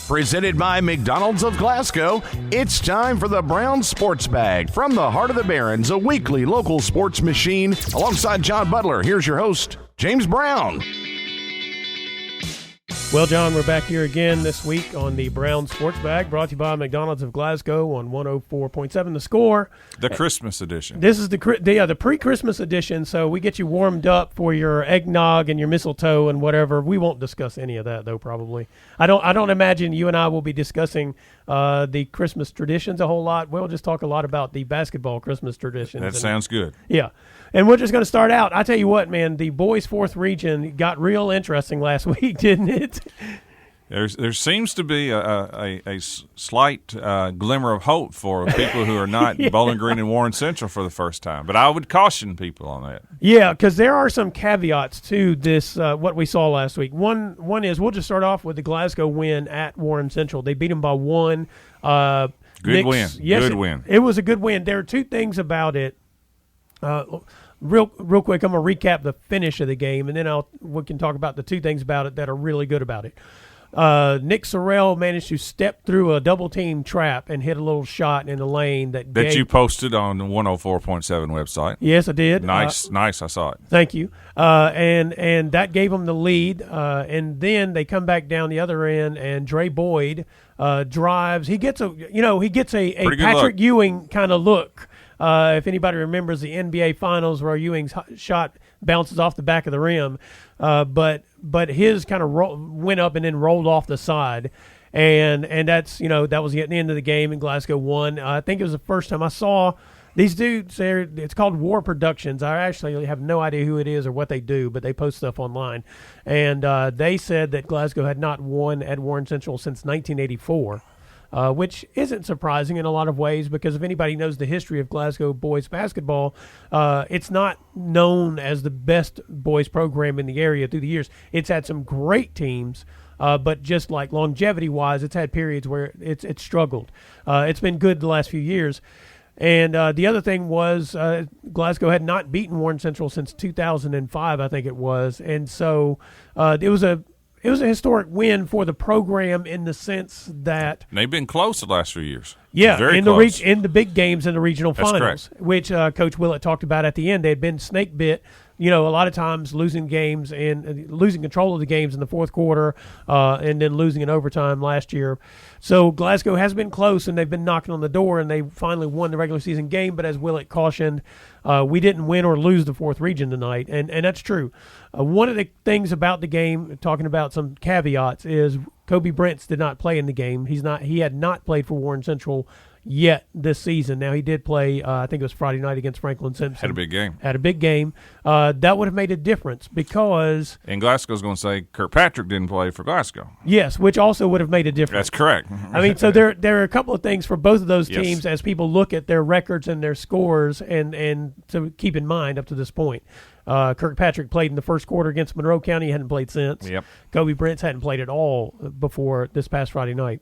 Presented by McDonald's of Glasgow, it's time for the Brown Sports Bag. From the heart of the Barrens, a weekly local sports machine. Alongside John Butler, here's your host, James Brown. Well, John, we're back here again this week on the Brown Sports Bag, brought to you by McDonald's of Glasgow on 104.7 The Score. The Christmas edition. This is the pre-Christmas edition, so we get you warmed up for your eggnog and your mistletoe and whatever. We won't discuss any of that, though, probably. I don't imagine you and I will be discussing the Christmas traditions a whole lot. We'll just talk a lot about the basketball Christmas traditions. That sounds good. Yeah. And we're just going to start out. I tell you what, man, the boys' fourth region got real interesting last week, didn't it? There seems to be a slight glimmer of hope for people who are not Bowling Green and Warren Central for the first time. But I would caution people on that. Yeah, because there are some caveats to this, what we saw last week. One is, we'll just start off with the Glasgow win at Warren Central. They beat them by one. Good win. Yes, good win. It was a good win. There are two things about it. Real quick, I'm going to recap the finish of the game, and then we can talk about the two things about it that are really good about it. Nick Sorrell managed to step through a double-team trap and hit a little shot in the lane that you posted on the 104.7 website. Yes, I did. Nice, I saw it. Thank you. And that gave them the lead. And then they come back down the other end, and Dre Boyd drives. He gets a Patrick Ewing kind of look. If anybody remembers the NBA Finals where Ewing's shot bounces off the back of the rim, but his kind of went up and then rolled off the side, and that's that was the end of the game, and Glasgow won. I think it was the first time I saw these dudes. It's called War Productions. I actually have no idea who it is or what they do, but they post stuff online, and they said that Glasgow had not won at Warren Central since 1984. Which isn't surprising in a lot of ways, because if anybody knows the history of Glasgow boys basketball, it's not known as the best boys program in the area through the years. It's had some great teams, but just like longevity-wise, it's had periods where it's struggled. It's been good the last few years. And the other thing was Glasgow had not beaten Warren Central since 2005, I think it was. And so it was a historic win for the program in the sense that they've been close the last few years. Yeah, very in close. In the big games in the regional That's finals, correct. which Coach Willett talked about at the end. They had been snake bit. A lot of times losing games and losing control of the games in the fourth quarter, and then losing in overtime last year. So Glasgow has been close, and they've been knocking on the door, and they finally won the regular season game. But as Willett cautioned, we didn't win or lose the fourth region tonight, and that's true. One of the things about the game, talking about some caveats, is Kobe Brents did not play in the game. He had not played for Warren Central yet this season. Now, he did play, I think it was Friday night against Franklin Simpson. Had a big game. That would have made a difference because... And Glasgow's going to say Kirkpatrick didn't play for Glasgow. Yes, which also would have made a difference. That's correct. I mean, so there are a couple of things for both of those Yes. teams as people look at their records and their scores and to keep in mind up to this point. Kirkpatrick played in the first quarter against Monroe County. He hadn't played since. Yep. Kobe Brents hadn't played at all before this past Friday night.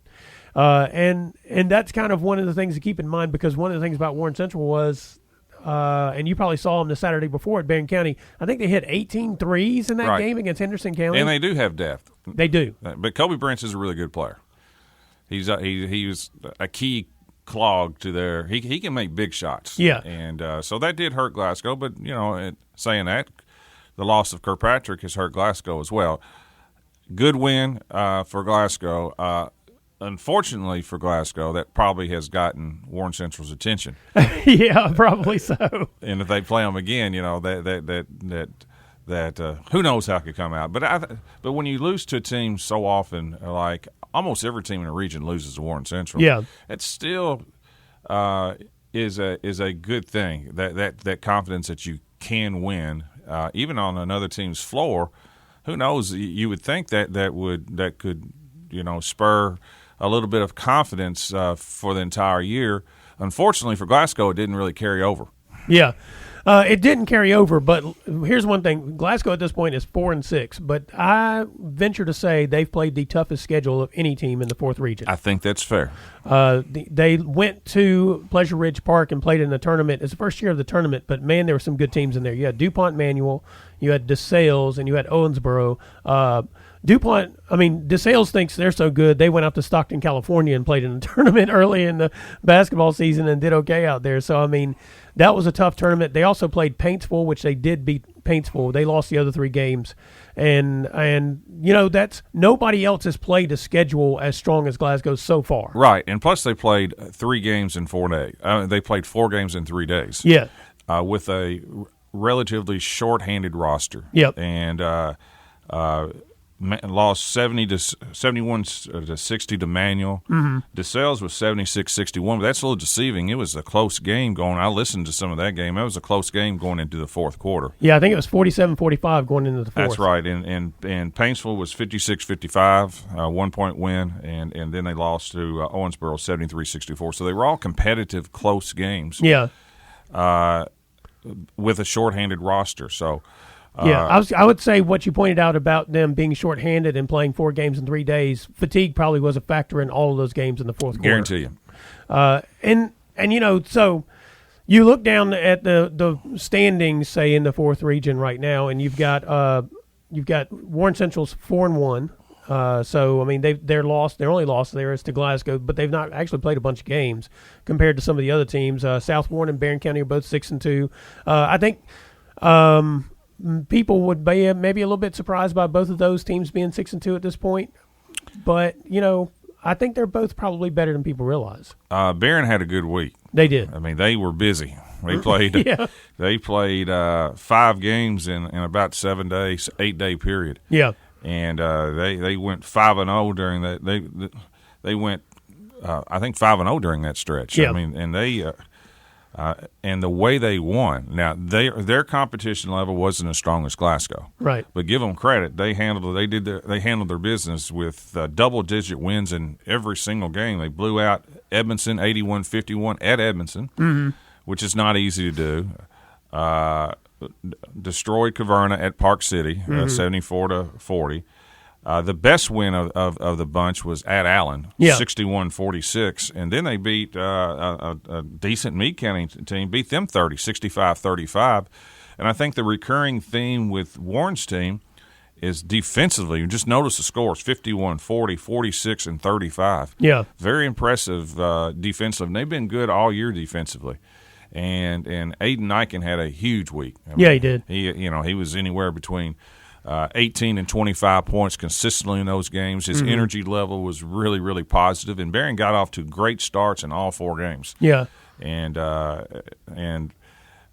And that's kind of one of the things to keep in mind, because one of the things about Warren Central was, and you probably saw them the Saturday before at Barron County, I think they hit 18 threes in that game against Henderson County. And they do have depth. They do. But Kobe Brents is a really good player. He was a key clog to their – he can make big shots. Yeah. And so that did hurt Glasgow. But, saying that, the loss of Kirkpatrick has hurt Glasgow as well. Good win for Glasgow. Unfortunately for Glasgow, that probably has gotten Warren Central's attention. Yeah, probably so. And if they play them again, that who knows how it could come out. But when you lose to a team so often, like almost every team in the region loses to Warren Central, yeah, it still is a good thing. That confidence that you can win, even on another team's floor. Who knows? You would think that could spur a little bit of confidence for the entire year. Unfortunately for Glasgow, it didn't really carry over. Yeah. It didn't carry over, but here's one thing. Glasgow at this point is 4-6, but I venture to say they've played the toughest schedule of any team in the fourth region. I think that's fair. They went to Pleasure Ridge Park and played in the tournament. It's the first year of the tournament, but, man, there were some good teams in there. You had DuPont Manual, you had DeSales, and you had Owensboro. DuPont, I mean, DeSales thinks they're so good, they went out to Stockton, California and played in a tournament early in the basketball season and did okay out there. So, I mean, that was a tough tournament. They also played Paintsville, which they did beat Paintsville. They lost the other 3 games. And that's nobody else has played a schedule as strong as Glasgow so far. Right, and plus they played 3 games in 4 days. They played 4 games in 3 days. Yeah. With a relatively short-handed roster. Yep. And lost 71 to 60 to Manual. Mm-hmm. DeSales was 76-61, but that's a little deceiving. It was a close game going. I listened to some of that game. That was a close game going into the fourth quarter. Yeah, I think it was 47-45 going into the fourth. That's right. And Paintsville was 56-55, 1-point win, and then they lost to Owensboro 73-64. So they were all competitive, close games. Yeah. With a shorthanded roster. So. I would say what you pointed out about them being shorthanded and playing 4 games in 3 days, fatigue probably was a factor in all of those games in the fourth quarter. Guarantee you. So you look down at the standings, say in the 4th region right now, and you've got Warren Central's 4-1. So I mean their only loss there is to Glasgow, but they've not actually played a bunch of games compared to some of the other teams. South Warren and Barron County are both 6-2. I think. People would be maybe a little bit surprised by both of those teams being 6-2 at this point, but I think they're both probably better than people realize. Barron had a good week. They did. I mean, they were busy. They played. They played 5 games in about 7 days, 8-day period. Yeah, and they went 5-0 during that. They went I think 5-0 during that stretch. Yeah. I mean, and they. And the way they won, now their competition level wasn't as strong as Glasgow, right? But give them credit; they handled their business with double-digit wins in every single game. They blew out Edmondson 81-51 at Edmondson, which is not easy to do. Destroyed Caverna at Park City 74-40. The best win of the bunch was at Allen, 61-46, and then they beat a decent Meade County team, beat them 65-35. And I think the recurring theme with Warren's team is defensively. You just notice the scores, 51-40, 46, and 35. Yeah. Very impressive defensive. And they've been good all year defensively. And Aiden Niken had a huge week. I mean, he did. He was anywhere between 18 and 25 points consistently in those games. His energy level was really, really positive, and Barron got off to great starts in all 4 games. Yeah, and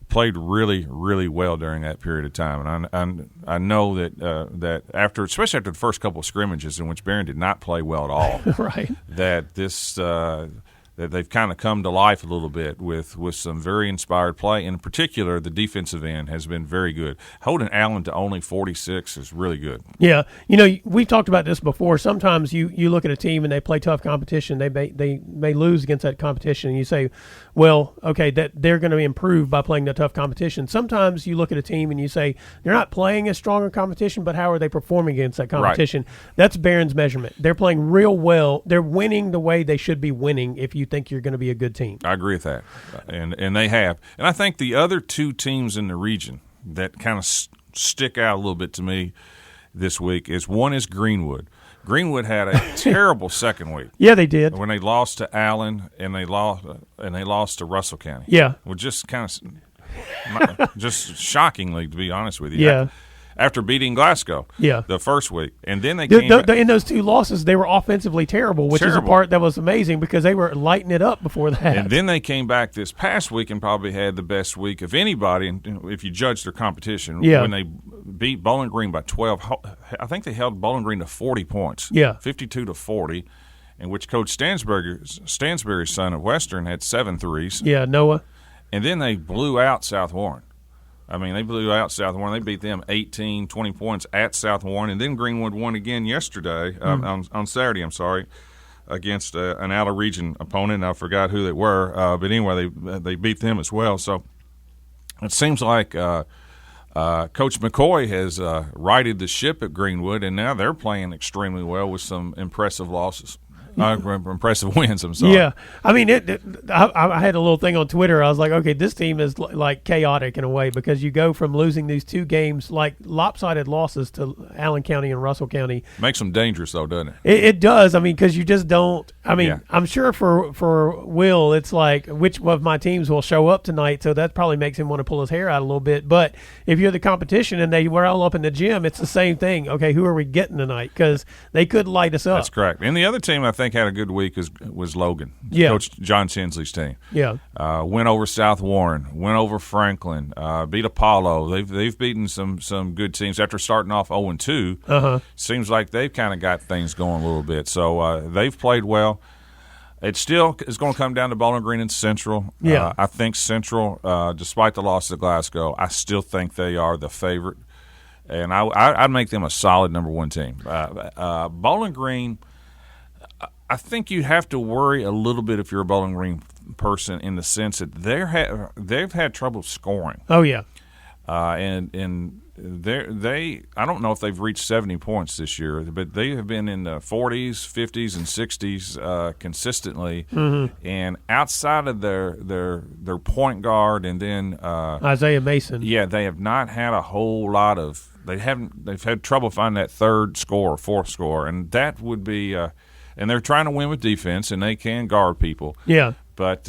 played really, really well during that period of time. And I know that especially after the first couple of scrimmages in which Barron did not play well at all, right? That this. That they've kind of come to life a little bit with some very inspired play. In particular, the defensive end has been very good. Holding Allen to only 46 is really good. Yeah. We've talked about this before. Sometimes you look at a team and they play tough competition. They may lose against that competition, and you say, well, okay, that they're going to improve by playing the tough competition. Sometimes you look at a team and you say, they're not playing as strong a competition, but how are they performing against that competition? Right. That's Barron's measurement. They're playing real well. They're winning the way they should be winning if you think you're going to be a good team. I agree with that, and they have. And I think the other 2 teams in the region that kind of stick out a little bit to me this week is Greenwood. Greenwood had a terrible second week. Yeah, they did. When they lost to Allen and they lost to Russell County. Yeah, well, just kind of just shockingly, to be honest with you. Yeah. After beating Glasgow, the first week, and then they came back. In those 2 losses, they were offensively terrible, which is a part that was amazing because they were lighting it up before that. And then they came back this past week and probably had the best week of anybody, if you judge their competition. When they beat Bowling Green by 12, I think they held Bowling Green to 40 points. 52-40, in which Coach Stansberry's son at Western had 7 threes. Yeah, Noah. And then they blew out South Warren. I mean, they blew out South Warren. They beat them 18, 20 points at South Warren. And then Greenwood won again yesterday, on Saturday, against an out-of-region opponent. I forgot who they were. But anyway, they beat them as well. So it seems like Coach McCoy has righted the ship at Greenwood, and now they're playing extremely well with some impressive losses. impressive wins. I'm sorry. Yeah, I mean, I had a little thing on Twitter. I was like, okay, this team is like chaotic in a way because you go from losing these two games, like lopsided losses, to Allen County and Russell County. Makes them dangerous, though, doesn't it? It does. I mean, because you just don't. I mean, Yeah. I'm sure for Will, it's like which of my teams will show up tonight. So that probably makes him want to pull his hair out a little bit. But if you're the competition and they were all up in the gym, it's the same thing. Okay, who are we getting tonight? Because they could light us up. That's correct. And the other team I think had a good week was Logan. Yeah. Coach John Tinsley's team. Yeah. Went over South Warren, went over Franklin, beat Apollo. They've beaten some good teams after starting off 0-2. Uh-huh. Seems like they've kind of got things going a little bit. So they've played well. It still is going to come down to Bowling Green and Central. Yeah. I think Central, despite the loss to Glasgow, I still think they are the favorite. And I'd make them a solid number one team. Bowling Green, I think you have to worry a little bit if you're a Bowling Green person in the sense that they've had trouble scoring. Oh yeah. And I don't know if they've reached 70 points this year, but they have been in the 40s, 50s, and 60s consistently. Mm-hmm. And outside of their point guard and then Isaiah Mason. Yeah, they have not had a whole lot of. They've had trouble finding that third scorer, fourth scorer, and that would be. And they're trying to win with defense, and they can guard people. Yeah, but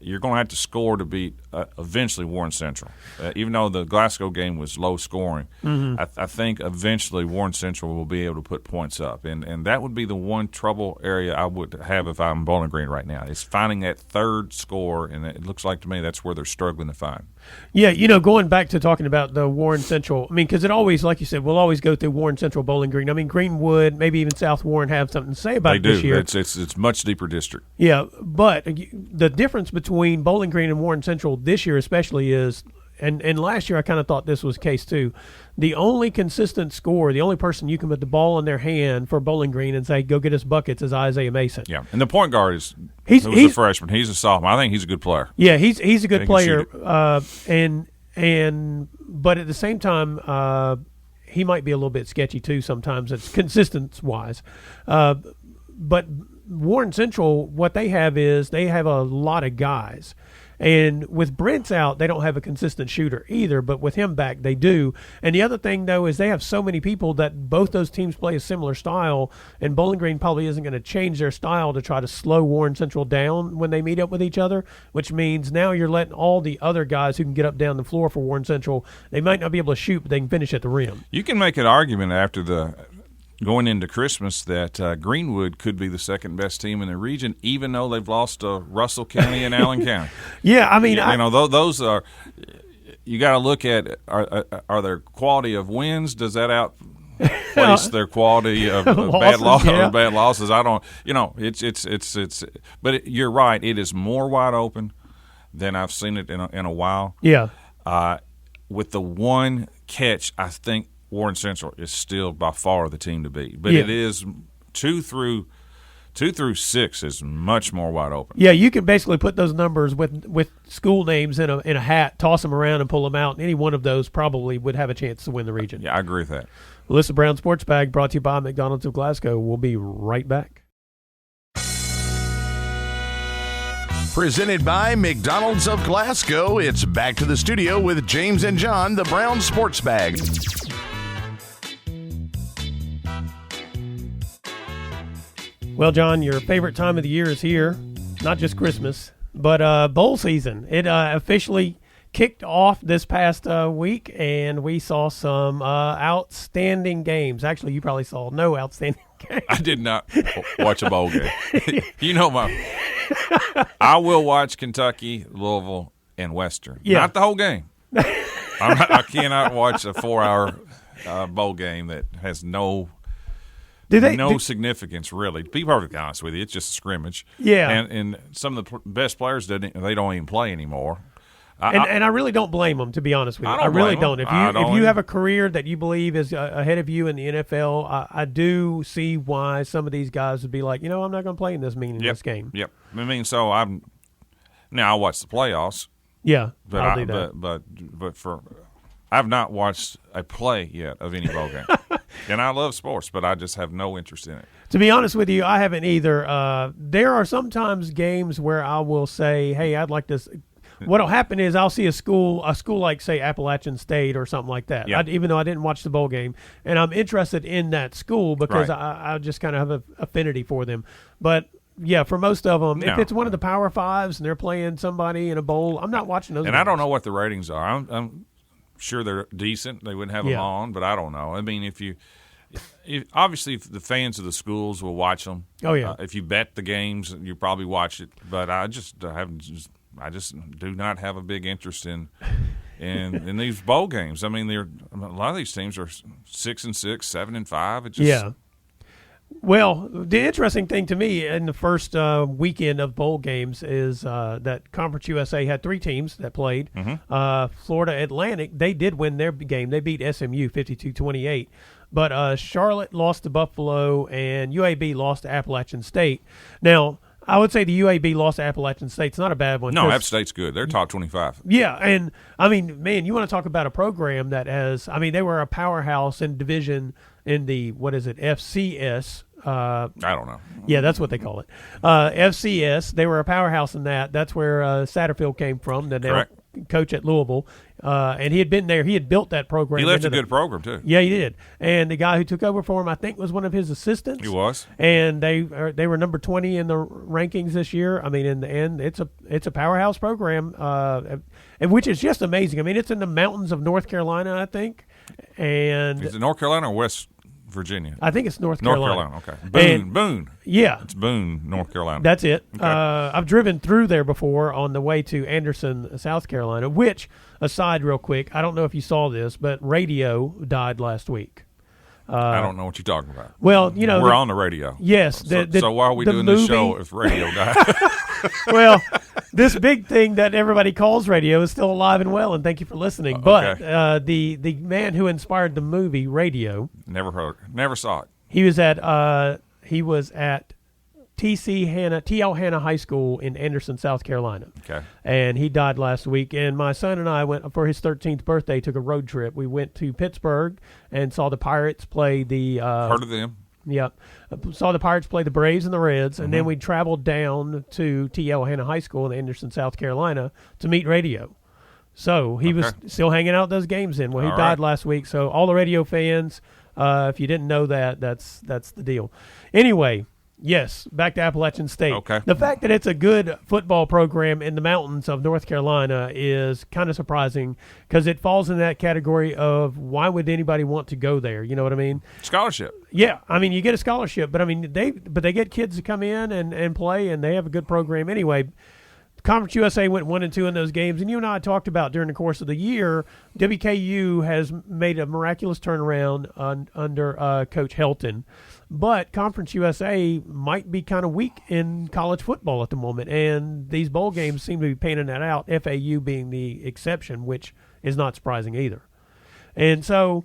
you're going to have to score to beat eventually Warren Central. Even though the Glasgow game was low scoring, mm-hmm. I think eventually Warren Central will be able to put points up. And that would be the one trouble area I would have if I'm Bowling Green right now, is finding that third score, and it looks like to me that's where they're struggling to find. Yeah, going back to talking about the Warren Central, I mean, because it always, like you said, we'll always go through Warren Central, Bowling Green. I mean, Greenwood, maybe even South Warren have something to say about it this year. It's much deeper district. Yeah, but the difference between Bowling Green and Warren Central this year especially is, and last year I kind of thought this was the case too, the only consistent scorer, the only person you can put the ball in their hand for Bowling Green and say, go get us buckets, is Isaiah Mason. Yeah, and the point guard is he's a freshman. He's a sophomore. I think he's a good player. Yeah, he's a good player, but at the same time, he might be a little bit sketchy too sometimes. It's consistence-wise. But Warren Central, what they have is they have a lot of guys. And with Brent's out, they don't have a consistent shooter either, but with him back, they do. And the other thing, though, is they have so many people that both those teams play a similar style, and Bowling Green probably isn't going to change their style to try to slow Warren Central down when they meet up with each other, which means now you're letting all the other guys who can get up down the floor for Warren Central, they might not be able to shoot, but they can finish at the rim. You can make an argument after going into Christmas that Greenwood could be the second best team in the region, even though they've lost to Russell County and Allen County. Yeah, I mean, those are. You got to look at are their quality of wins? Does that outplace their quality of losses, bad losses? I don't. It's. But you're right. It is more wide open than I've seen it in a while. Yeah. With the one catch, I think Warren Central is still by far the team to beat, but it is 2 through 6 is much more wide open. Yeah, you can basically put those numbers with school names in a hat, toss them around, and pull them out. And any one of those probably would have a chance to win the region. Yeah, I agree with that. Melissa Brown Sports Bag brought to you by McDonald's of Glasgow. We'll be right back. Presented by McDonald's of Glasgow, it's back to the studio with James and John, the Brown Sports Bag. Well, John, your favorite time of the year is here. Not just Christmas, but bowl season. It officially kicked off this past week, and we saw some outstanding games. Actually, you probably saw no outstanding games. I did not watch a bowl game. I will watch Kentucky, Louisville, and Western. Yeah. Not the whole game. I cannot watch a 4-hour bowl game that has no significance, really. To be perfectly honest with you, it's just a scrimmage. Yeah. And some of the best players, they don't even play anymore. And I really don't blame them, to be honest with you. I really don't. If you have a career that you believe is ahead of you in the NFL, I do see why some of these guys would be like, I'm not going to play in this meaningless game. Yep. I mean, so I watch the playoffs. Yeah, but I'll do that. But I've not watched a play yet of any bowl game. And I love sports, but I just have no interest in it. To be honest with you, I haven't either. There are sometimes games where I will say, hey, I'd like to – what'll happen is I'll see a school like, say, Appalachian State or something like that, Yeah. even though I didn't watch the bowl game, and I'm interested in that school because Right. I just kind of have an affinity for them. But – yeah, for most of them, if it's one of the Power Fives and they're playing somebody in a bowl, I'm not watching those. And games. I don't know what the ratings are. I'm sure they're decent. They wouldn't have them on, but I don't know. I mean, if obviously if the fans of the schools will watch them. Oh yeah. If you bet the games, you probably watch it. But I just do not have a big interest in these bowl games. I mean, a lot of these teams are 6-6, 7-5. It just, yeah. Well, the interesting thing to me in the first weekend of bowl games is that Conference USA had 3 teams that played. Mm-hmm. Florida Atlantic, they did win their game. They beat SMU 52-28. But Charlotte lost to Buffalo and UAB lost to Appalachian State. Now, I would say the UAB lost to Appalachian State. It's not a bad one. No, App State's good. They're top 25. Yeah, and, I mean, man, you want to talk about a program that has – I mean, they were a powerhouse in division in the, what is it, FCS. I don't know. Yeah, that's what they call it. FCS, they were a powerhouse in that. That's where Satterfield came from, the now coach at Louisville. And he had been there. He had built that program. He left a good program, too. Yeah, he did. And the guy who took over for him, I think, was one of his assistants. He was. And they were number 20 in the rankings this year. I mean, in the end, it's a powerhouse program, which is just amazing. I mean, it's in the mountains of North Carolina, I think. And is it North Carolina or West Virginia? I think it's North Carolina. North Carolina, okay. Boone. Yeah. It's Boone, North Carolina. That's it. Okay. I've driven through there before on the way to Anderson, South Carolina, which, aside real quick, I don't know if you saw this, but radio died last week. I don't know what you're talking about. Well, you know. We're on the radio. Yes. So why are we doing this show if radio died? Well, this big thing that everybody calls radio is still alive and well, and thank you for listening. But the man who inspired the movie Radio. Never saw it. He was at T.L. Hanna High School in Anderson, South Carolina. Okay. And he died last week. And my son and I went for his 13th birthday, took a road trip. We went to Pittsburgh and saw the Pirates play the heard of them. Yep. Saw the Pirates play the Braves and the Reds, and then we traveled down to T.L. Hanna High School in Anderson, South Carolina to meet Radio. So he was still hanging out those games then. Well, he died last week. So all the radio fans, if you didn't know that, that's the deal. Anyway, yes, back to Appalachian State. Okay. The fact that it's a good football program in the mountains of North Carolina is kind of surprising because it falls in that category of why would anybody want to go there? You know what I mean? Scholarship. Yeah, I mean you get a scholarship, but I mean they get kids to come in and play, and they have a good program anyway. Conference USA went 1-2 in those games, and you and I talked about during the course of the year, WKU has made a miraculous turnaround under Coach Helton. But Conference USA might be kind of weak in college football at the moment, and these bowl games seem to be painting that out, FAU being the exception, which is not surprising either. And so,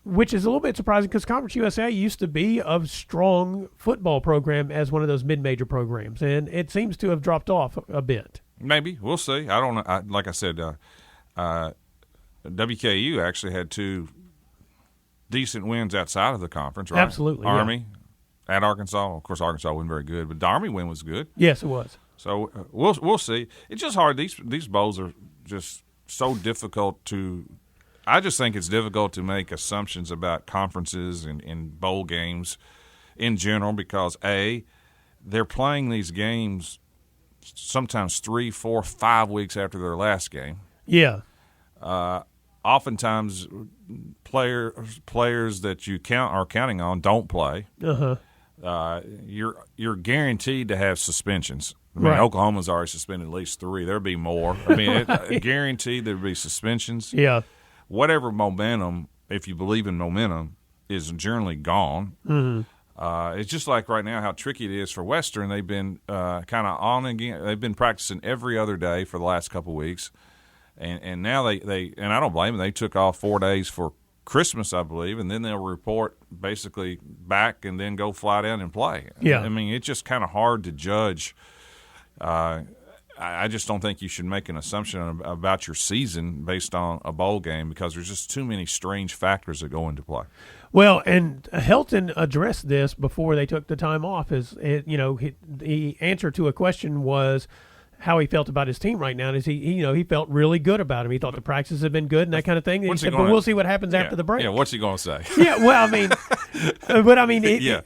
which is a little bit surprising because Conference USA used to be a strong football program as one of those mid-major programs, and it seems to have dropped off a bit. Maybe. We'll see. I don't know. Like I said, WKU actually had 2 decent wins outside of the conference, right? Absolutely. Army at Arkansas. Of course, Arkansas wasn't very good, but the Army win was good. Yes, it was. So we'll see. It's just hard. These bowls are just so difficult to. I just think it's difficult to make assumptions about conferences and bowl games in general because they're playing these games sometimes 3, 4, 5 weeks after their last game. Yeah. Oftentimes, players that you are counting on don't play. You're guaranteed to have suspensions. I mean, Oklahoma's already suspended at least 3. There'll be more. I mean, guaranteed there'll be suspensions. Yeah. Whatever momentum, if you believe in momentum, is generally gone. Mm-hmm. It's just like right now how tricky it is for Western. They've been kind of on again. They've been practicing every other day for the last couple of weeks. And now they and I don't blame them. They took off 4 days for Christmas, I believe, and then they'll report basically back and then go fly down and play. Yeah. I mean, it's just kind of hard to judge. I just don't think you should make an assumption about your season based on a bowl game because there's just too many strange factors that go into play. Well, and Helton addressed this before they took the time off. The answer to a question was how he felt about his team right now, and he felt really good about him. He thought the practices had been good and that kind of thing. And he said, but we'll see what happens after the break. Yeah, what's he going to say? Yeah, well, I mean,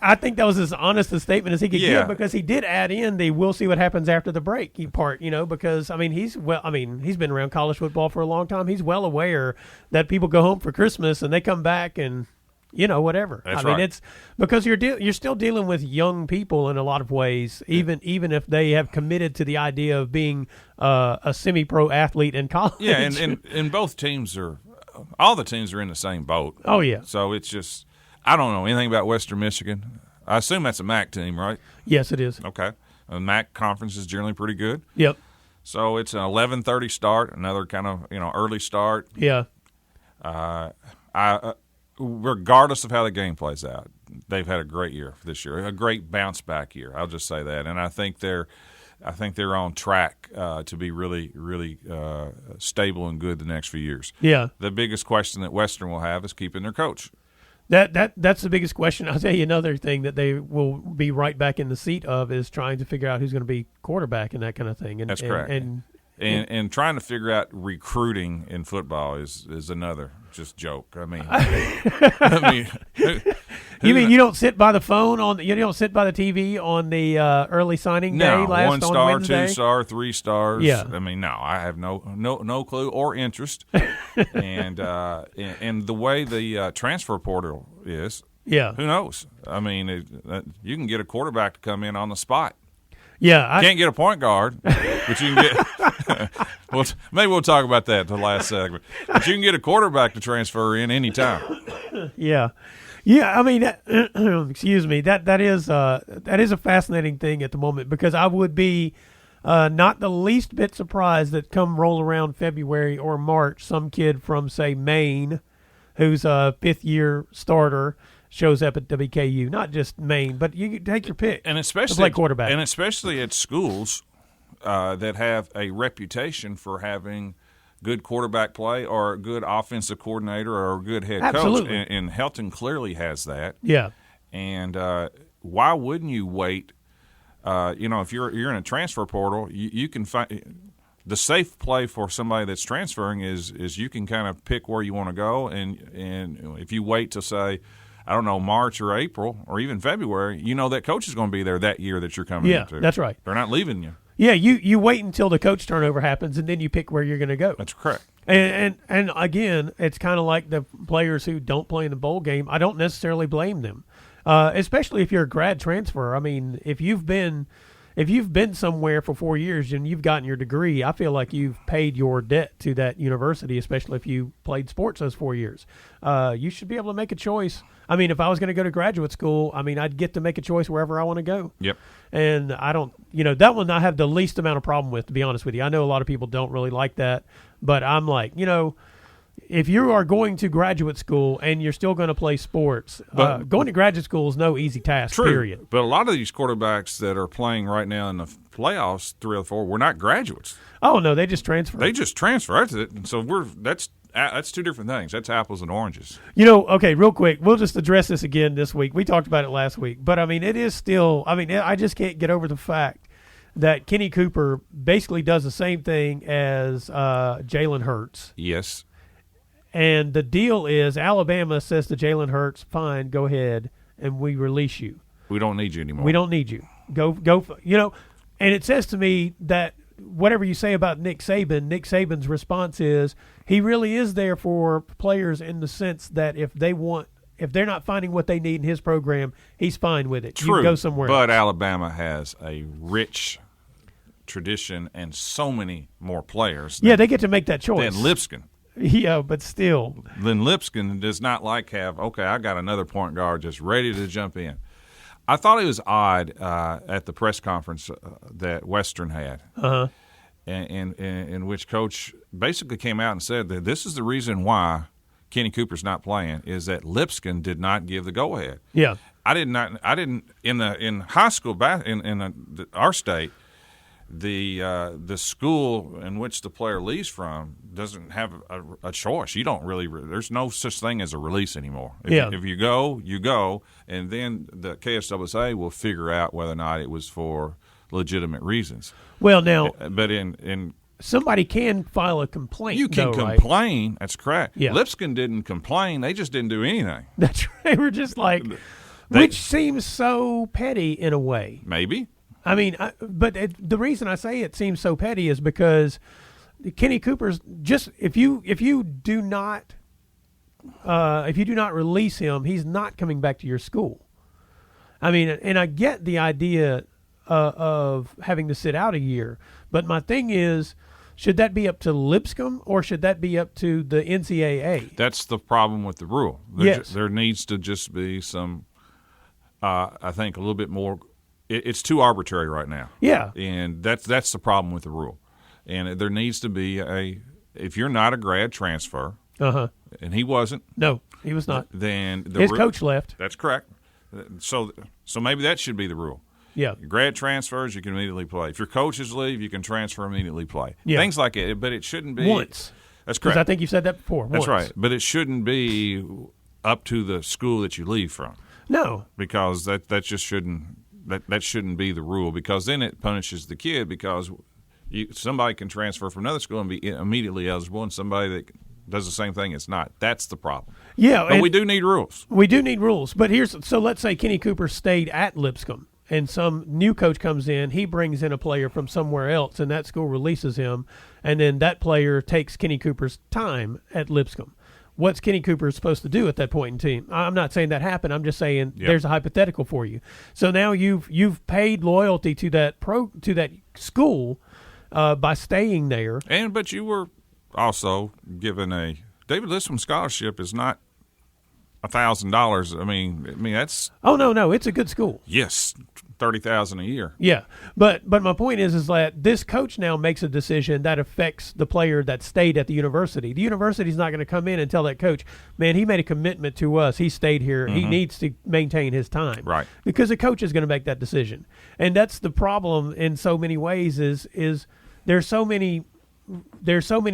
I think that was as honest a statement as he could give because he did add in the "we'll see what happens after the break" part. Because he's been around college football for a long time. He's well aware that people go home for Christmas and they come back and. Whatever. That's right. It's because you're still dealing with young people in a lot of ways, even if they have committed to the idea of being a semi-pro athlete in college. Yeah, and both teams all the teams are in the same boat. Oh yeah. So it's just I don't know anything about Western Michigan. I assume that's a MAC team, right? Yes, it is. Okay. The MAC conference is generally pretty good. Yep. So it's an 11:30 start, another kind of early start. Yeah. Regardless of how the game plays out, they've had a great year this year, a great bounce back year. I'll just say that, and I think they're on track to be really, really stable and good the next few years. Yeah. The biggest question that Western will have is keeping their coach. That's the biggest question. I'll tell you another thing that they will be right back in the seat of is trying to figure out who's going to be quarterback and that kind of thing. And, that's correct. And trying to figure out recruiting in football is another just joke. I mean, you mean you don't sit by the phone you don't sit by the TV on the early signing day on 1 star, Wednesday? 2 star, 3 stars. Yeah. I mean, no, I have no clue or interest. and the way the transfer portal is, yeah, who knows? I mean, you can get a quarterback to come in on the spot. Yeah, can't get a point guard, but you can get. Well, maybe we'll talk about that in the last segment. But you can get a quarterback to transfer in any time. Yeah. I mean, excuse me. That is a fascinating thing at the moment because I would be not the least bit surprised that come roll around February or March, some kid from say Maine, who's a 5th-year starter. Shows up at WKU, not just Maine, but you take your pick. And especially to play quarterback, and especially at schools that have a reputation for having good quarterback play or a good offensive coordinator or a good head coach. And Helton clearly has that. Yeah. And why wouldn't you wait? If you're in a transfer portal, you can find the safe play for somebody that's transferring is you can kind of pick where you want to go, and if you wait to say, I don't know, March or April or even February, that coach is going to be there that year that you're coming into. Yeah, that's right. They're not leaving you. Yeah, you wait until the coach turnover happens, and then you pick where you're going to go. That's correct. And again, it's kind of like the players who don't play in the bowl game. I don't necessarily blame them, especially if you're a grad transfer. I mean, if you've been somewhere for 4 years and you've gotten your degree, I feel like you've paid your debt to that university, especially if you played sports those 4 years. You should be able to make a choice. I mean, if I was going to go to graduate school, I'd get to make a choice wherever I want to go. Yep. And I don't, that one I have the least amount of problem with, to be honest with you. I know a lot of people don't really like that, but I'm like, if you are going to graduate school and you're still going to play sports, going to graduate school is no easy task, true. Period. But a lot of these quarterbacks that are playing right now in the playoffs, 3 or 4, were not graduates. Oh, no, they just transfer. They just transfer. That's it. And so that's two different things. That's apples and oranges. Okay, real quick, we'll just address this again this week. We talked about it last week. But, it is still – I just can't get over the fact that Kenny Cooper basically does the same thing as Jalen Hurts. Yes. And the deal is Alabama says to Jalen Hurts, fine, go ahead, and we release you. We don't need you anymore. We don't need you. Go. And it says to me that whatever you say about Nick Saban's response is he really is there for players in the sense that if they're not finding what they need in his program, he's fine with it. True, you go somewhere but else. Alabama has a rich tradition and so many more players. Yeah, they get to make that choice. Than Lipscomb. Yeah, but still. Then Lipscomb does not I got another point guard just ready to jump in. I thought it was odd at the press conference that Western had, in which Coach basically came out and said that this is the reason why Kenny Cooper's not playing is that Lipscomb did not give the go ahead. Yeah, I didn't in high school in our state. the school in which the player leaves from doesn't have a choice. You don't really. There's no such thing as a release anymore. If you go, you go, and then the KSWSA will figure out whether or not it was for legitimate reasons. Well, now, but in somebody can file a complaint. You can complain. Right? That's correct. Yeah. Lipscomb didn't complain. They just didn't do anything. That's right. We're just like, which seems so petty in a way. Maybe. I mean, but the reason I say it seems so petty is because Kenny Cooper's just if you do not release him, he's not coming back to your school. I mean, and I get the idea of having to sit out a year, but my thing is, should that be up to Lipscomb or should that be up to the NCAA? That's the problem with the rule. There needs to just be some, I think, a little bit more. It's too arbitrary right now. Yeah. And that's the problem with the rule. And there needs to be if you're not a grad transfer, and he wasn't. No, he was not. Then his coach left. That's correct. So maybe that should be the rule. Yeah. Grad transfers, you can immediately play. If your coaches leave, you can transfer immediately play. Yeah. Things like it, but it shouldn't be. Once. That's correct. Because I think you've said that before. That's once. right. But it shouldn't be up to the school that you leave from. No. Because that just shouldn't. That shouldn't be the rule, because then it punishes the kid, because somebody can transfer from another school and be immediately eligible, and somebody that does the same thing is not. That's the problem. Yeah, but we do need rules. We do need rules. But so let's say Kenny Cooper stayed at Lipscomb, and some new coach comes in, he brings in a player from somewhere else, and that school releases him, and then that player takes Kenny Cooper's time at Lipscomb. What's Kenny Cooper supposed to do at that point in time? I'm not saying that happened. I'm just saying There's a hypothetical for you. So now you've paid loyalty to that school by staying there. But you were also given a David Lipscomb scholarship is not $1,000. I mean that's. Oh no, it's a good school. Yes. $30,000 a year. Yeah, but my point is that this coach now makes a decision that affects the player that stayed at the university. The university's not going to come in and tell that coach, man, he made a commitment to us. He stayed here. Mm-hmm. He needs to maintain his time. Right. Because the coach is going to make that decision, and that's the problem in so many ways. Is there's so many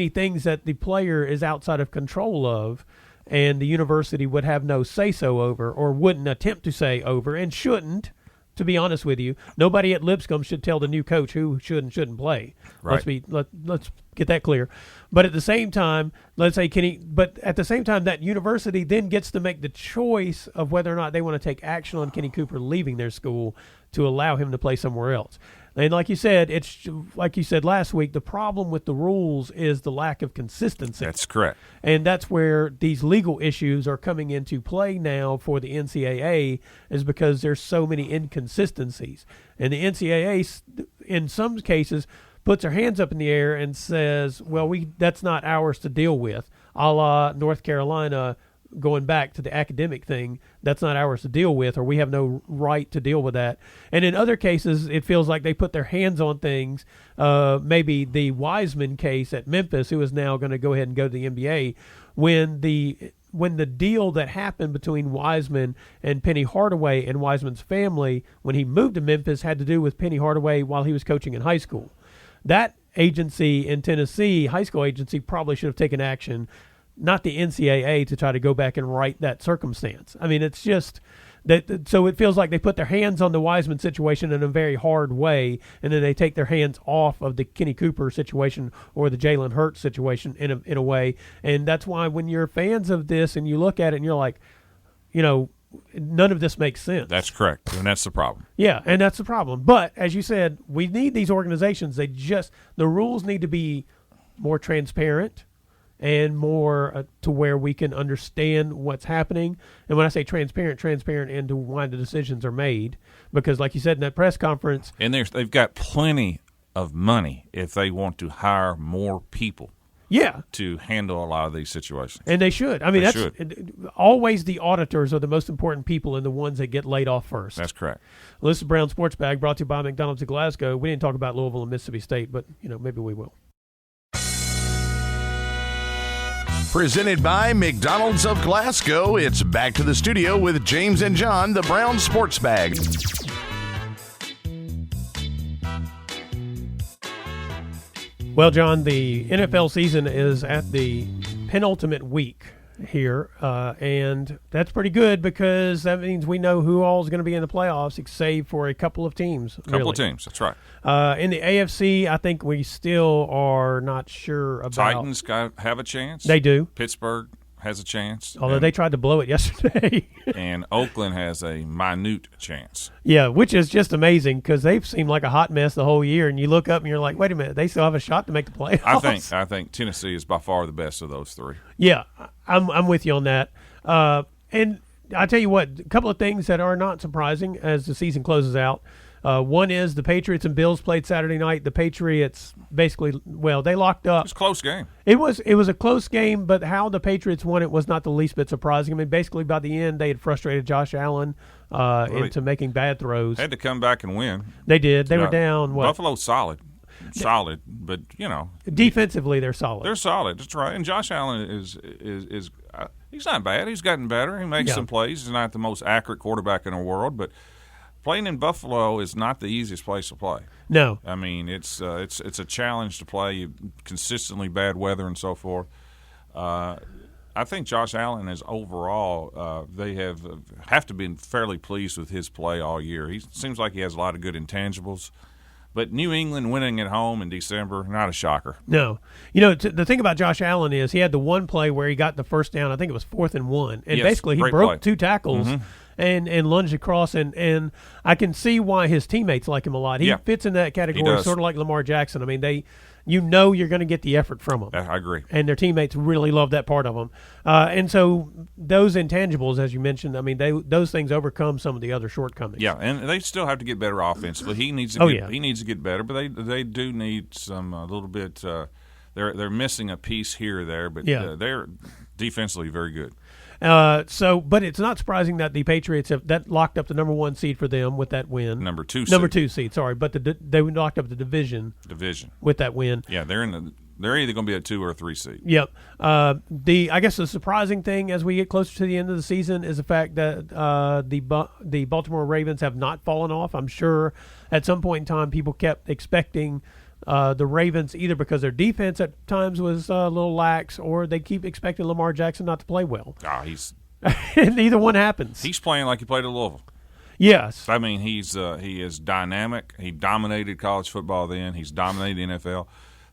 things that the player is outside of control of, and the university would have no say-so over, or wouldn't attempt to say over, and shouldn't. To be honest with you, nobody at Lipscomb should tell the new coach who should and shouldn't play. Right. Let's get that clear. But at the same time, that university then gets to make the choice of whether or not they want to take action on Kenny Cooper leaving their school to allow him to play somewhere else. And like you said, it's like you said last week, the problem with the rules is the lack of consistency. That's correct. And that's where these legal issues are coming into play now for the NCAA, is because there's so many inconsistencies. And the NCAA, in some cases, puts their hands up in the air and says, well, that's not ours to deal with, a la North Carolina. Going back to the academic thing, that's not ours to deal with, or we have no right to deal with that. And in other cases, it feels like they put their hands on things. Maybe the Wiseman case at Memphis, who is now going to go ahead and go to the NBA, when the deal that happened between Wiseman and Penny Hardaway and Wiseman's family when he moved to Memphis had to do with Penny Hardaway while he was coaching in high school. That agency in Tennessee, high school agency, probably should have taken action, not the NCAA, to try to go back and right that circumstance. I mean, it's just that. So it feels like they put their hands on the Wiseman situation in a very hard way, and then they take their hands off of the Kenny Cooper situation or the Jalen Hurts situation in a way. And that's why when you're fans of this and you look at it and you're like, none of this makes sense. That's correct, and that's the problem. Yeah, and that's the problem. But as you said, we need these organizations. The rules need to be more transparent and more to where we can understand what's happening. And when I say transparent into why the decisions are made, because like you said in that press conference. And they've got plenty of money if they want to hire more people. Yeah. To handle a lot of these situations. And they should. I mean, always the auditors are the most important people and the ones that get laid off first. That's correct. Well, this is Brown Sports Bag, brought to you by McDonald's of Glasgow. We didn't talk about Louisville and Mississippi State, but, maybe we will. Presented by McDonald's of Glasgow, it's back to the studio with James and John, the Brown Sports Bag. Well, John, the NFL season is at the penultimate week here, and that's pretty good because that means we know who all is going to be in the playoffs, save for a couple of teams. Couple of teams, that's right. In the AFC, I think we still are not sure about. Titans have a chance. They do. Pittsburgh has a chance. Although they tried to blow it yesterday. And Oakland has a minute chance. Yeah, which is just amazing because they've seemed like a hot mess the whole year, and you look up and you're like, wait a minute, they still have a shot to make the playoffs. I think Tennessee is by far the best of those three. Yeah, I'm with you on that. And I tell you what, a couple of things that are not surprising as the season closes out. One is the Patriots and Bills played Saturday night. The Patriots basically, they locked up. It was a close game. It was a close game, but how the Patriots won it was not the least bit surprising. I mean, basically by the end, they had frustrated Josh Allen into making bad throws. Had to come back and win. They did. They were down. Buffalo's solid, but defensively they're solid. They're solid. That's right. And Josh Allen is he's not bad. He's gotten better. He makes some plays. He's not the most accurate quarterback in the world, but playing in Buffalo is not the easiest place to play. No. I mean, it's a challenge to play, consistently bad weather and so forth. I think Josh Allen is overall they have to be fairly pleased with his play all year. He seems like he has a lot of good intangibles. But New England winning at home in December, not a shocker. No. You know, the thing about Josh Allen is he had the one play where he got the first down. I think it was 4th and 1. And basically he broke 2 tackles and lunged across. And I can see why his teammates like him a lot. He fits in that category, sort of like Lamar Jackson. I mean, you're going to get the effort from him. I agree. And their teammates really love that part of them. And so those intangibles, as you mentioned, I mean, those things overcome some of the other shortcomings. Yeah, and they still have to get better offensively. He needs to get better, but they do need some a little bit. They're missing a piece here or there, but they're defensively very good. But it's not surprising that the Patriots that locked up the number 1 seed for them with that win. Number 2 seed, sorry, but they locked up the division with that win. Yeah, they're either going to be a 2 or a 3 seed. Yep. I guess the surprising thing as we get closer to the end of the season is the fact that the Baltimore Ravens have not fallen off. I'm sure at some point in time people kept expecting the Ravens, either because their defense at times was a little lax, or they keep expecting Lamar Jackson not to play well. Neither one happens. He's playing like he played at Louisville. Yes. I mean, he is dynamic. He dominated college football then. He's dominated the NFL.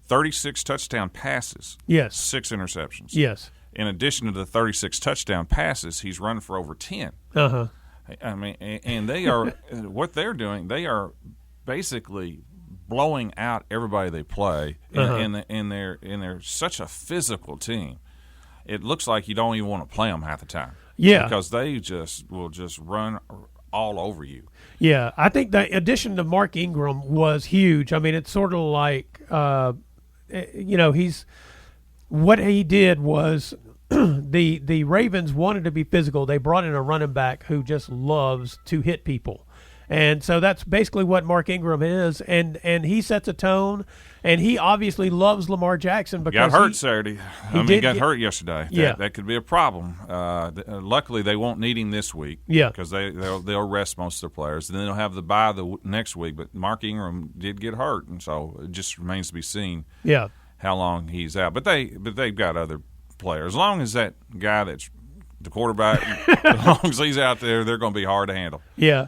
36 touchdown passes. Yes. 6 interceptions. Yes. In addition to the 36 touchdown passes, he's running for over 10. Uh-huh. I mean, and they are what they're doing. They are basically blowing out everybody they play, and they're such a physical team. It looks like you don't even want to play them half the time. Yeah, because they will just run all over you. Yeah, I think the addition of Mark Ingram was huge. I mean, it's sort of like, what he did was the Ravens wanted to be physical. They brought in a running back who just loves to hit people. And so that's basically what Mark Ingram is, and he sets a tone, and he obviously loves Lamar Jackson because got hurt Saturday. He got hurt yesterday. That could be a problem. Luckily, they won't need him this week. Yeah, because they'll rest most of their players, and then they'll have the bye the next week. But Mark Ingram did get hurt, and so it just remains to be seen. Yeah, how long he's out. But they've got other players. As long as that guy that's the quarterback, as long as he's out there, they're going to be hard to handle. Yeah.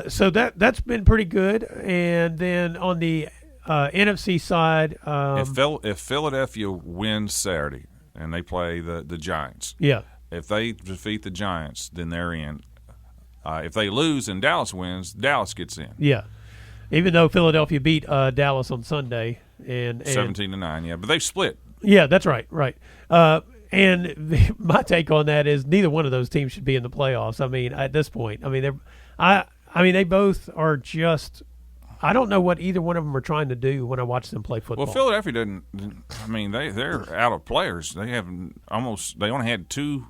So that's been pretty good. And then on the NFC side, if Philadelphia wins Saturday and they play the Giants, if they defeat the Giants, then they're in. If they lose and Dallas wins, Dallas gets in. Yeah, even though Philadelphia beat Dallas on Sunday and 17-9. Yeah, but they've split. Yeah, that's right. Right. And my take on that is neither one of those teams should be in the playoffs. I mean, at this point, they both are just. I don't know what either one of them are trying to do when I watch them play football. Well, Philadelphia doesn't. I mean, they're out of players. They only had 2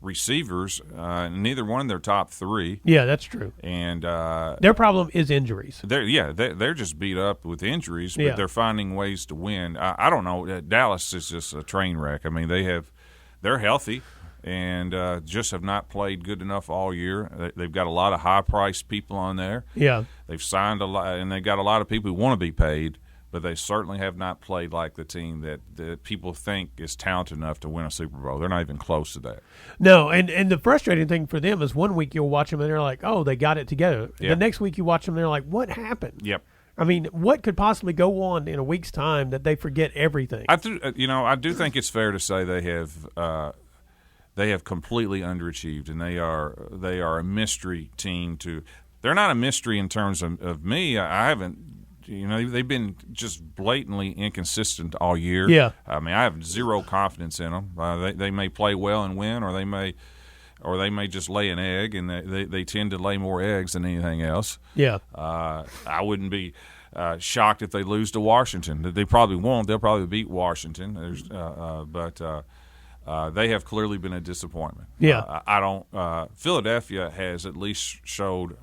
receivers, neither one of their top 3. Yeah, that's true. And their problem is injuries. They're just beat up with injuries, but they're finding ways to win. I don't know. Dallas is just a train wreck. I mean, they're healthy and just have not played good enough all year. They've got a lot of high-priced people on there. Yeah, they've signed a lot, and they've got a lot of people who want to be paid. but they certainly have not played like the team that people think is talented enough to win a Super Bowl. They're not even close to that. No, and the frustrating thing for them is one week you'll watch them and they're like, oh, they got it together. Yep. The next week you watch them and they're like, what happened? Yep. I mean, what could possibly go on in a week's time that they forget everything? I do think it's fair to say they have completely underachieved, and they are a mystery team. They're not a mystery in terms of me. I haven't. They've been just blatantly inconsistent all year. Yeah. I mean, I have zero confidence in them. They may play well and win, or they may just lay an egg, and they tend to lay more eggs than anything else. Yeah. I wouldn't be shocked if they lose to Washington. They probably won't. They'll probably beat Washington. But they have clearly been a disappointment. Yeah. I don't. Philadelphia has at least showed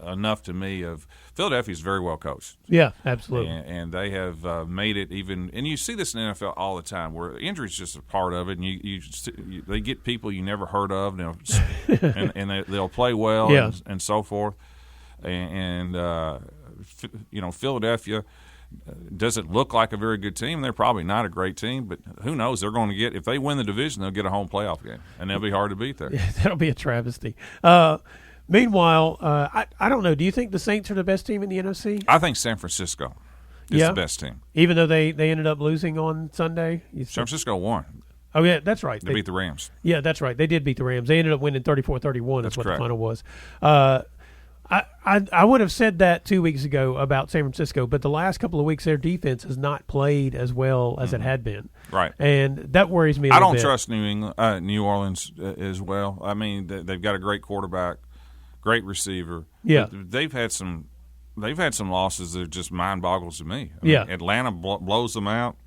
enough to me of Philadelphia's very well coached. Yeah, absolutely. And they have made it even. And you see this in the NFL all the time, where injury is just a part of it, and they get people you never heard of, and they'll play well, yeah. and so forth. And Philadelphia doesn't look like a very good team. They're probably not a great team, but who knows? They're going to get, if they win the division, they'll get a home playoff game, and they'll be hard to beat there. Yeah, that'll be a travesty. Meanwhile, I don't know. Do you think the Saints are the best team in the NFC? I think San Francisco is the best team. Even though they ended up losing on Sunday? San Francisco won. Oh, yeah, that's right. They beat the Rams. Yeah, that's right. They did beat the Rams. They ended up winning 34-31. That's what correct. The final was. I would have said that 2 weeks ago about San Francisco, but the last couple of weeks their defense has not played as well as it had been. Right. And that worries me a I little don't bit. trust New Orleans as well. I mean, they've got a great quarterback, great receiver. Yeah. But they've had some losses that just mind boggles to me. I Yeah. mean, Atlanta blows them out.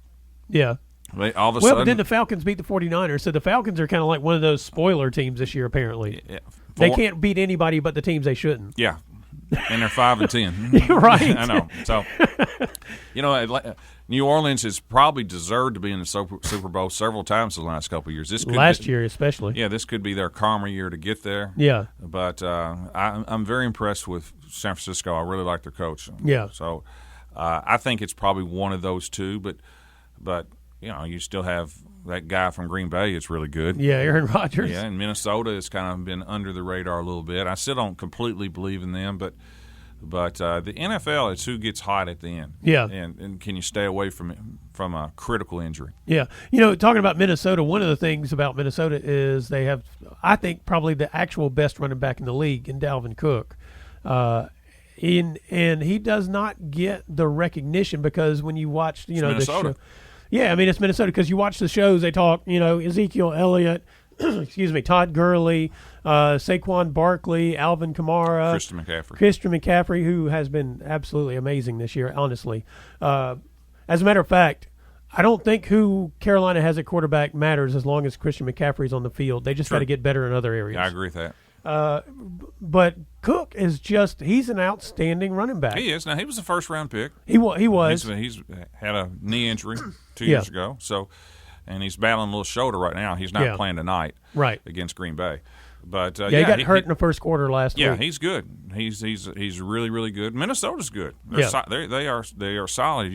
Yeah. All of a sudden, but then the Falcons beat the 49ers, so the Falcons are kind of like one of those spoiler teams this year, apparently. Yeah. They can't beat anybody but the teams they shouldn't. Yeah. And they're 5-10. Right. I know. So, New Orleans has probably deserved to be in the Super Bowl several times in the last couple of years. Last year especially. Yeah, this could be their karma year to get there. Yeah. But I'm very impressed with San Francisco. I really like their coach. Yeah. So I think it's probably one of those two. But you still have that guy from Green Bay. It's really good. Yeah, Aaron Rodgers. Yeah, and Minnesota has kind of been under the radar a little bit. I still don't completely believe in them, but the NFL is who gets hot at the end. Yeah. And can you stay away from a critical injury? Yeah. Talking about Minnesota, one of the things about Minnesota is they have, I think, probably the actual best running back in the league in Dalvin Cook. And he does not get the recognition because when you watch, Minnesota. the show. Yeah, I mean, it's Minnesota because you watch the shows, they talk, Ezekiel Elliott, Todd Gurley, Saquon Barkley, Alvin Kamara. Christian McCaffrey, who has been absolutely amazing this year, honestly. As a matter of fact, I don't think who Carolina has at quarterback matters as long as Christian McCaffrey's on the field. They just got to get better in other areas. Yeah, I agree with that. But Cook is he's an outstanding running back. He is. Now, he was a first-round pick. He was. He's had a knee injury 2 years ago, and he's battling a little shoulder right now. He's not playing tonight against Green Bay. But he got hurt in the first quarter last week. Yeah, he's good. He's really, really good. Minnesota's good. They are solid.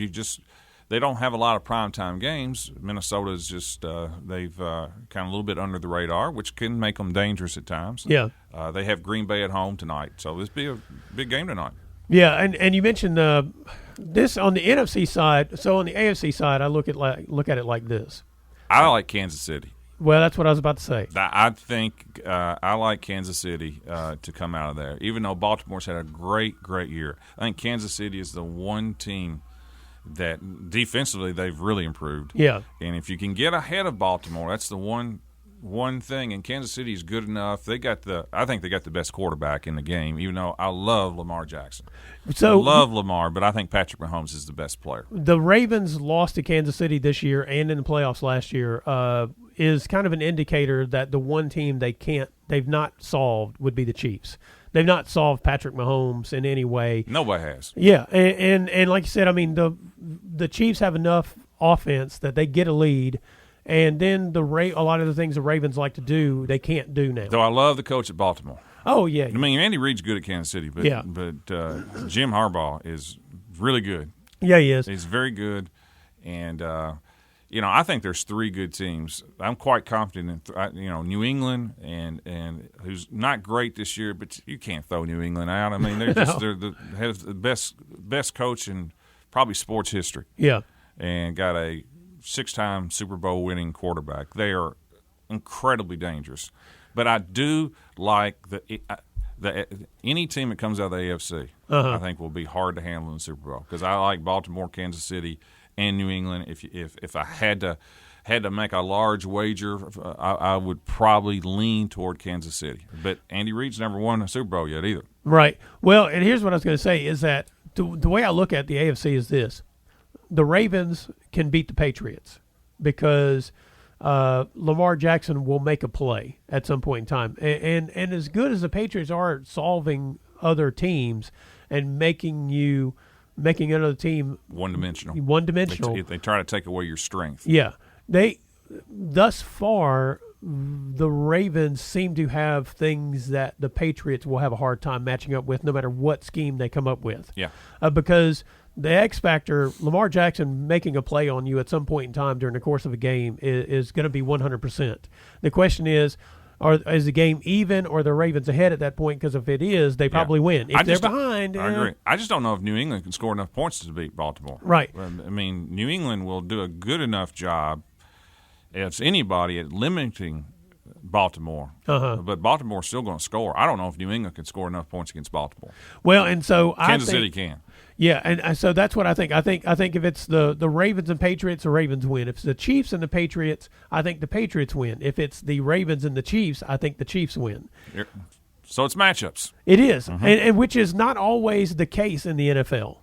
They don't have a lot of primetime games. Minnesota's just they've kind of a little bit under the radar, which can make them dangerous at times. Yeah. They have Green Bay at home tonight, so this will be a big game tonight. Yeah, and you mentioned this on the NFC side. So on the AFC side, I look at it like this. I like Kansas City. Well, that's what I was about to say. I think I like Kansas City to come out of there, even though Baltimore's had a great year. I think Kansas City is the one team that defensively they've really improved. Yeah. And if you can get ahead of Baltimore, that's the one thing. And Kansas City is good enough. I think they got the best quarterback in the game, even though I love Lamar Jackson. I love Lamar, but I think Patrick Mahomes is the best player. The Ravens lost to Kansas City this year and in the playoffs last year is kind of an indicator that the one team they've not solved would be the Chiefs. They've not solved Patrick Mahomes in any way. Nobody has. Yeah, and like you said, I mean, the Chiefs have enough offense that they get a lead, and then a lot of the things the Ravens like to do, they can't do now. Though I love the coach at Baltimore. Oh, yeah. I mean, Andy Reid's good at Kansas City, but Jim Harbaugh is really good. Yeah, he is. He's very good, and I think there's three good teams. I'm quite confident in New England and who's not great this year, but you can't throw New England out. I mean, they're have the best coach in probably sports history. Yeah, and got a 6-time Super Bowl winning quarterback. They are incredibly dangerous, but I do like any team that comes out of the AFC. I think will be hard to handle in the Super Bowl because I like Baltimore, Kansas City, and New England. If I had to make a large wager, I would probably lean toward Kansas City. But Andy Reid's never won a Super Bowl yet either. Right. Well, and here's what I was going to say is that the way I look at the AFC is this. The Ravens can beat the Patriots because Lamar Jackson will make a play at some point in time. And as good as the Patriots are at solving other teams and making another team one-dimensional. They try to take away your strength. Yeah. Thus far, the Ravens seem to have things that the Patriots will have a hard time matching up with no matter what scheme they come up with. Yeah. Because the X factor, Lamar Jackson making a play on you at some point in time during the course of a game is going to be 100%. The question is the game even or the Ravens ahead at that point? Because if it is, they probably win. If they're behind. I agree. I just don't know if New England can score enough points to beat Baltimore. Right. I mean, New England will do a good enough job as anybody at limiting Baltimore. But Baltimore's still going to score. I don't know if New England can score enough points against Baltimore. Well, and so Kansas City can. Yeah, and so that's what I think. I think if it's the Ravens and Patriots, the Ravens win. If it's the Chiefs and the Patriots, I think the Patriots win. If it's the Ravens and the Chiefs, I think the Chiefs win. So it's matchups. It is, and which is not always the case in the NFL.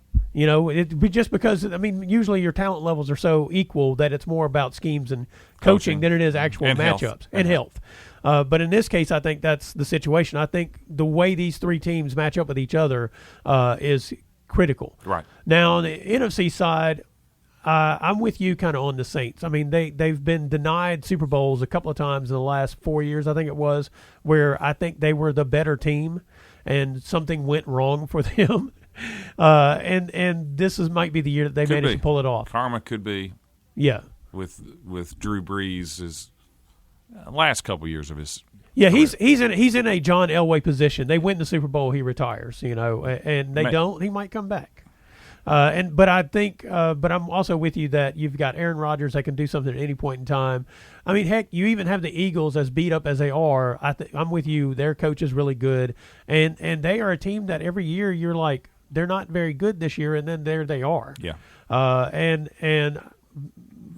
Just because, usually your talent levels are so equal that it's more about schemes and coaching than it is actual and matchups and health. But in this case, I think that's the situation. I think the way these three teams match up with each other is critical. Right. Now, on the NFC side, I'm with you kind of on the Saints. I mean, they've been denied Super Bowls a couple of times in the last 4 years, I think it was, where I think they were the better team and something went wrong for them. And this might be the year that they managed to pull it off. Karma could be. Yeah. With Drew Brees' last couple years of his. Yeah, he's in a John Elway position. They win the Super Bowl, he retires. And they don't. He might come back. But I'm also with you that you've got Aaron Rodgers that can do something at any point in time. I mean, heck, you even have the Eagles, as beat up as they are. I'm with you. Their coach is really good, and they are a team that every year you're like, they're not very good this year, and then there they are. Yeah. And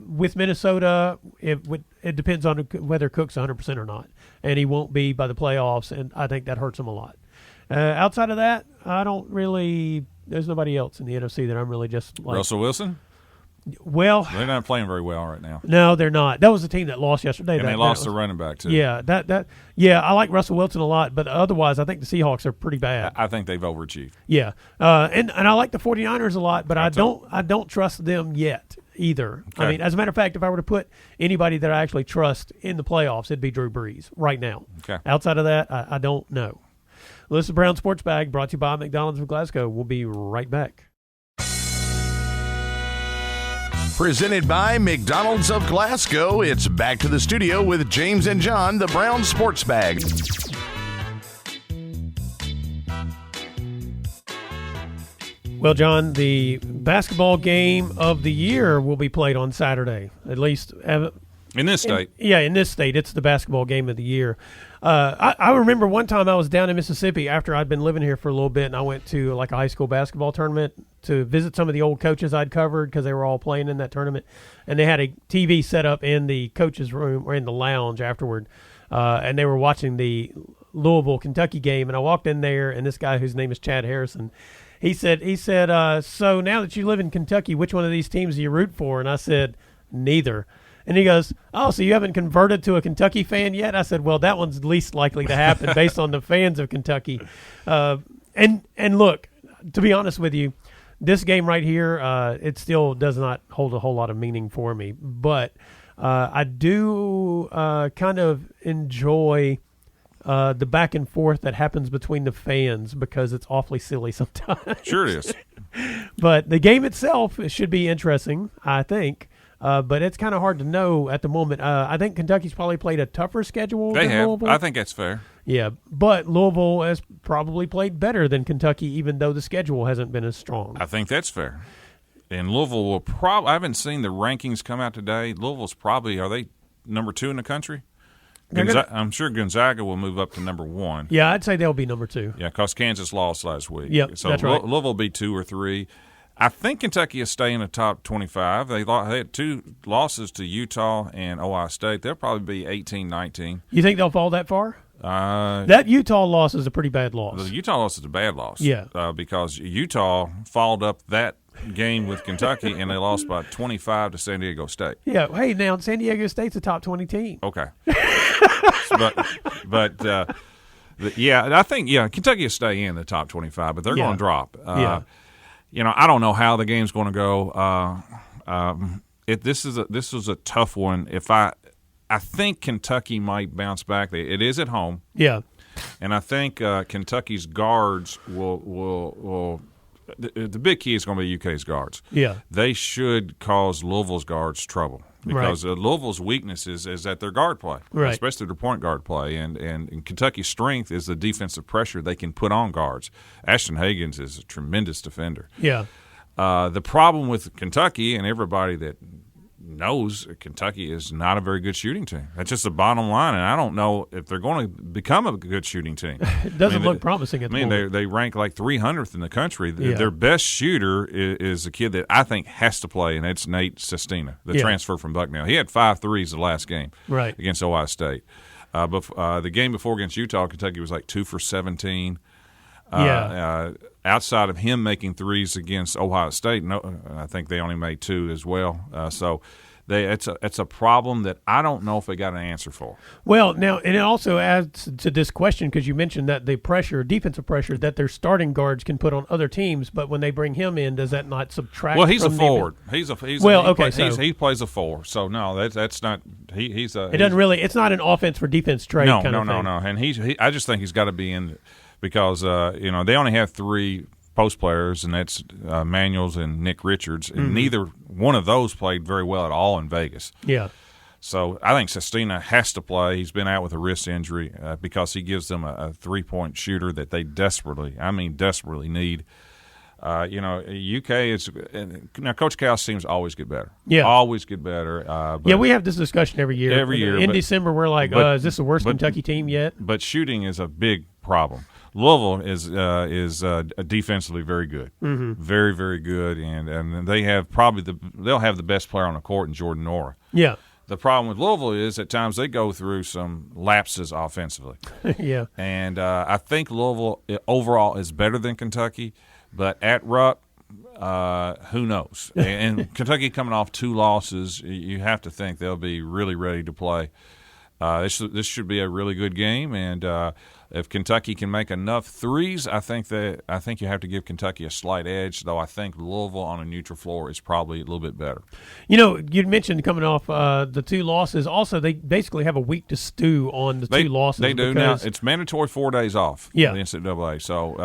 with Minnesota, it depends on whether Cook's 100% or not, and he won't be by the playoffs, and I think that hurts him a lot. Outside of that, I don't really. There's nobody else in the NFC that I'm really just like. Russell Wilson? Well, they're not playing very well right now. No, they're not. That was the team that lost yesterday. And they lost their running back, too. Yeah, I like Russell Wilson a lot, but otherwise I think the Seahawks are pretty bad. I think they've overachieved. Yeah. And I like the 49ers a lot, but I don't trust them yet either. Okay. I mean, as a matter of fact, if I were to put anybody that I actually trust in the playoffs, it'd be Drew Brees right now. Okay. Outside of that, I don't know. Well, this is Brown Sports Bag, brought to you by McDonald's of Glasgow. We'll be right back. Presented by McDonald's of Glasgow, it's back to the studio with James and John, the Brown Sports Bag. Well, John, the basketball game of the year will be played on Saturday, at least. In this state. In this state, it's the basketball game of the year. I remember one time I was down in Mississippi after I'd been living here for a little bit, and I went to like a high school basketball tournament to visit some of the old coaches I'd covered because they were all playing in that tournament. And they had a TV set up in the coach's room or in the lounge afterward, and they were watching the Louisville, Kentucky game. And I walked in there, and this guy whose name is Chad Harrison, he said, so now that you live in Kentucky, which one of these teams do you root for? And I said, neither. And he goes, oh, so you haven't converted to a Kentucky fan yet? I said, well, that one's least likely to happen based on the fans of Kentucky. And look, to be honest with you, this game right here, it still does not hold a whole lot of meaning for me. But I do kind of enjoy the back and forth that happens between the fans because it's awfully silly sometimes. Sure it is. But the game itself should be interesting, I think. But it's kind of hard to know at the moment. I think Kentucky's probably played a tougher schedule than Louisville. I think that's fair. Yeah, but Louisville has probably played better than Kentucky, even though the schedule hasn't been as strong. I think that's fair. And Louisville will probably – I haven't seen the rankings come out today. Louisville's probably – are they number 2 in the country? I'm sure Gonzaga will move up to number 1. Yeah, I'd say they'll be number 2. Yeah, because Kansas lost last week. Yep, so that's right. Louisville will be 2 or 3. I think Kentucky will stay in the top 25. They had 2 losses to Utah and Ohio State. They'll probably be 18, 19. You think they'll fall that far? That Utah loss is a pretty bad loss. The Utah loss is a bad loss. Yeah. Because Utah followed up that game with Kentucky, and they lost by 25 to San Diego State. Yeah. Hey, now San Diego State's a top 20 team. Okay. but I think Kentucky will stay in the top 25, but they're going to drop. I don't know how the game's going to go. This is a tough one. I think Kentucky might bounce back. It is at home. Yeah. And I think Kentucky's guards will the big key is going to be UK's guards. Yeah. They should cause Louisville's guards trouble because Louisville's weakness is at their guard play, especially their point guard play. And Kentucky's strength is the defensive pressure they can put on guards. Ashton Hagans is a tremendous defender. Yeah. The problem with Kentucky and everybody that knows Kentucky is not a very good shooting team. That's just the bottom line, and I don't know if they're going to become a good shooting team. It doesn't look promising at the moment. They rank like 300th in the country. Their best shooter is a kid that I think has to play, and that's Nate Sestina, the transfer from Bucknell. He had 5 threes the last game against Ohio State. But the game before against Utah, Kentucky was like 2 for 17. Outside of him making threes against Ohio State, I think they only made 2 as well. So it's a problem that I don't know if they got an answer for. Well, now, and it also adds to this question because you mentioned that the defensive pressure that their starting guards can put on other teams, but when they bring him in, does that not subtract? Well, he's from a forward. He plays a 4. So no, that's not. He's a. It doesn't really. It's not an offense for defense trade. No. And I just think he's got to be in. Because they only have 3 post players, and that's Manuels and Nick Richards, and neither one of those played very well at all in Vegas. Yeah. So I think Sestina has to play. He's been out with a wrist injury because he gives them a 3-point shooter that they desperately need. UK is now. Coach Cal's teams always get better. Yeah, always get better. We have this discussion every year. In December, we're like, "Is this the worst Kentucky team yet?" But shooting is a big problem. Louisville is defensively very good, very, very good, and they have they'll have the best player on the court in Jordan Nora. Yeah. The problem with Louisville is at times they go through some lapses offensively. Yeah. And I think Louisville overall is better than Kentucky, but at Rupp, who knows? And Kentucky coming off 2 losses, you have to think they'll be really ready to play. This should be a really good game, and if Kentucky can make enough threes, I think you have to give Kentucky a slight edge. Though I think Louisville on a neutral floor is probably a little bit better. You mentioned coming off the 2 losses. Also, they basically have a week to stew on the 2 losses. They do now. It's mandatory 4 days off. Yeah, in the NCAA. So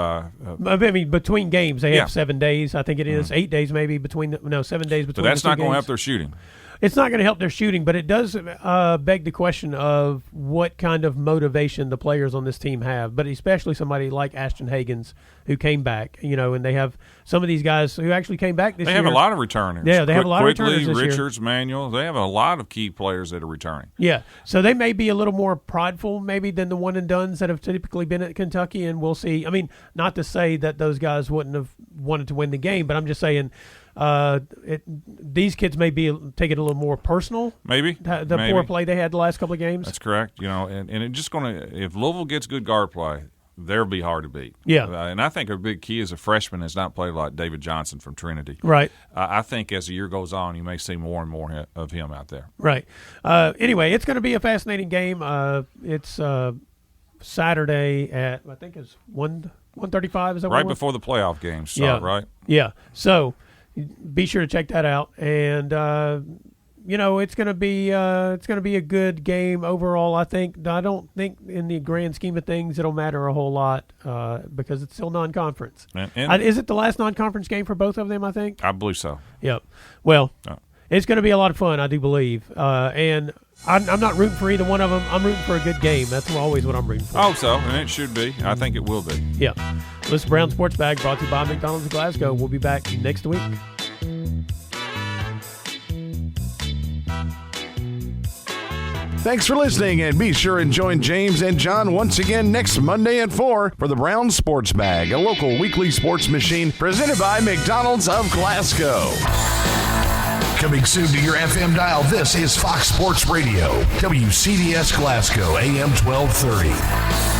I mean, between games they have 7 days. I think it is 8 days maybe between. 7 days between. But that's not going to help their shooting. It's not going to help their shooting, but it does beg the question of what kind of motivation the players on this team have, but especially somebody like Ashton Hagans who came back, and they have some of these guys who actually came back this year. They have a lot of returners. Yeah, they have a lot of returners this year. Richards, Manuel, they have a lot of key players that are returning. Yeah, so they may be a little more prideful maybe than the one-and-dones that have typically been at Kentucky, and we'll see. I mean, not to say that those guys wouldn't have wanted to win the game, but I'm just saying – these kids may be taking it a little more personal. Maybe the poor play they had the last couple of games. That's correct. And it's just going to, if Louisville gets good guard play, they'll be hard to beat. Yeah, and I think a big key as a freshman has not played like David Johnson from Trinity. Right. I think as the year goes on, you may see more and more of him out there. Right. Anyway, it's going to be a fascinating game. It's Saturday at I think it's 1:35. Is that right before the playoff games start? Yeah. Right. Yeah. So. Be sure to check that out. And, it's going to be a good game overall. I don't think in the grand scheme of things it'll matter a whole lot because it's still non-conference. Is it the last non-conference game for both of them? I think. I believe so. Yep. Well, it's going to be a lot of fun. I do believe, and I'm not rooting for either one of them. I'm rooting for a good game. That's always what I'm rooting for. I hope so, and it should be. I think it will be. Yeah. This is Brown Sports Bag brought to you by McDonald's of Glasgow. We'll be back next week. Thanks for listening, and be sure and join James and John once again next Monday at 4 for the Brown Sports Bag, a local weekly sports machine presented by McDonald's of Glasgow. Coming soon to your FM dial, this is Fox Sports Radio, WCDS Glasgow, AM 1230.